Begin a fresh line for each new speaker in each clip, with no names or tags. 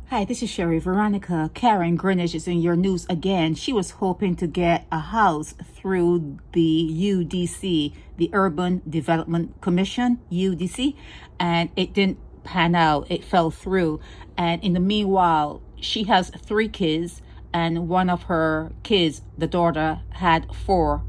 Hi, this is Sherry Veronica. Karen Greenidge is in your news again. She was hoping to get a house through the UDC, the Urban Development Commission, UDC, and it didn't pan out. It fell through. And in the meanwhile, she has 3 kids, and one of her kids, the daughter, had 4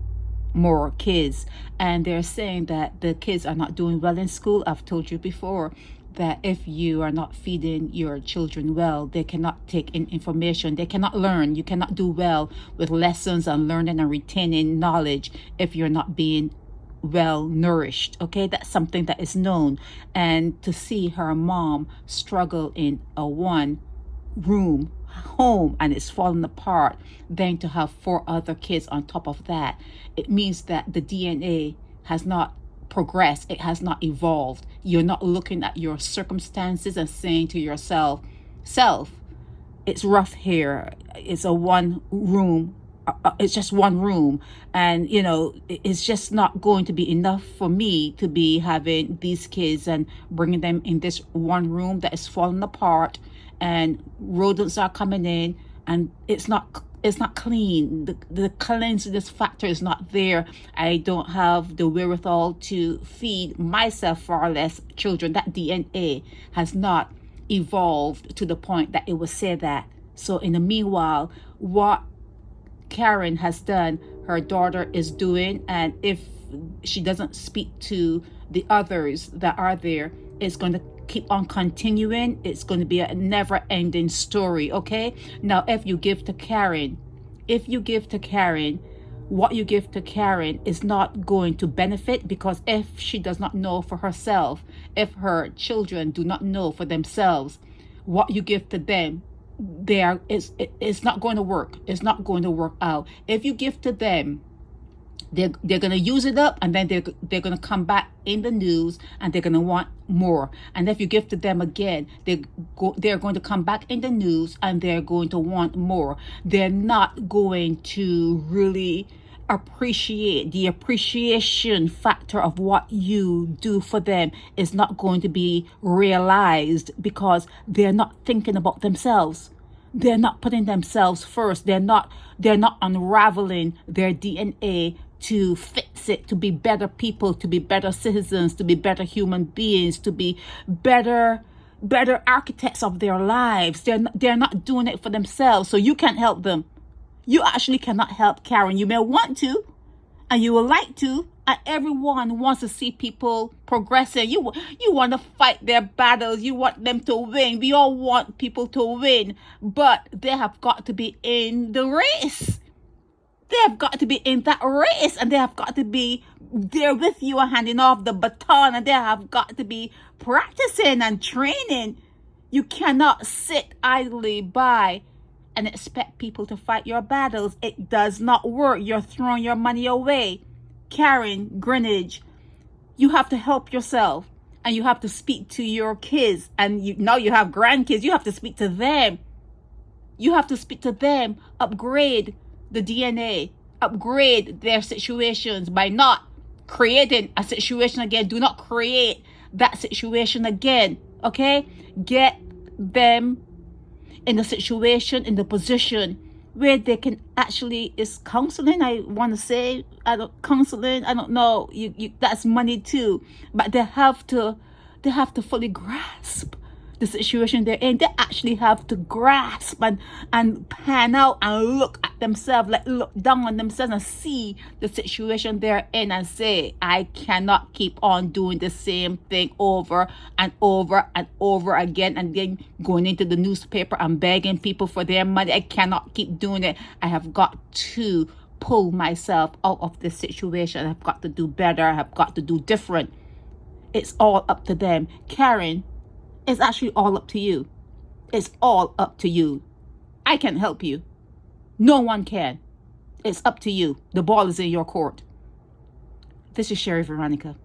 more kids, and they're saying that the kids are not doing well in school. I've told you before that if you are not feeding your children well, they cannot take in information, they cannot learn. You cannot do well with lessons and learning and retaining knowledge if you're not being well nourished. Okay, that's something that is known. And to see her mom struggle in a 1-room home and it's falling apart, then to have 4 other kids on top of that, it means that the DNA has not progressed, it has not evolved. You're not looking at your circumstances and saying to yourself, it's rough here, it's a 1-room, it's just 1 room, and it's just not going to be enough for me to be having these kids and bringing them in this 1 room that is falling apart, and rodents are coming in, and it's not clean. The cleanliness factor is not there. I don't have the wherewithal to feed myself, far less children. That DNA has not evolved to the point that it would say that. So in the meanwhile, what Karen has done, her daughter is doing, and if she doesn't speak to the others that are there, it's going to keep on continuing. It's going to be a never-ending story. Okay, now if you give to Karen, what you give to Karen is not going to benefit, because if she does not know for herself, if her children do not know for themselves, what you give to them, it's not going to work. It's not going to work out. If you give to them, they're going to use it up, and then they're going to come back in the news and they're going to want more. And if you give to them again, they're going to come back in the news and they're going to want more. They're not going to really appreciate. The appreciation factor of what you do for them is not going to be realized, because they're not thinking about themselves. They're not putting themselves first. They're not unraveling their DNA to fix it, to be better people, to be better citizens, to be better human beings, to be better architects of their lives. They're not doing it for themselves. So you can't help them. You actually cannot help Karen. You may want to, and you would like to, and everyone wants to see people progressing. You want to fight their battles. You want them to win. We all want people to win, but they have got to be in the race. They have got to be in that race, and they have got to be there with you and handing off the baton, and they have got to be practicing and training. You cannot sit idly by and expect people to fight your battles. It does not work. You're throwing your money away. Karen Greenidge, you have to help yourself, and you have to speak to your kids, and now you have grandkids. You have to speak to them. You have to speak to them. Upgrade the DNA, upgrade their situations by not creating a situation again. Do not create that situation again. Okay, get them in the situation, in the position where they can actually, is counseling, I want to say, counseling, I don't know, you that's money too, but they have to fully grasp the situation they're in. They actually have to grasp and pan out and look at themselves, like look down on themselves and see the situation they're in and say, I cannot keep on doing the same thing over and over and over again, and then going into the newspaper and begging people for their money. I cannot keep doing it. I have got to pull myself out of this situation. I've got to do better. I have got to do different. It's all up to them. Karen, it's actually all up to you. It's all up to you. I can't help you. No one can. It's up to you. The ball is in your court. This is Sherry Veronica.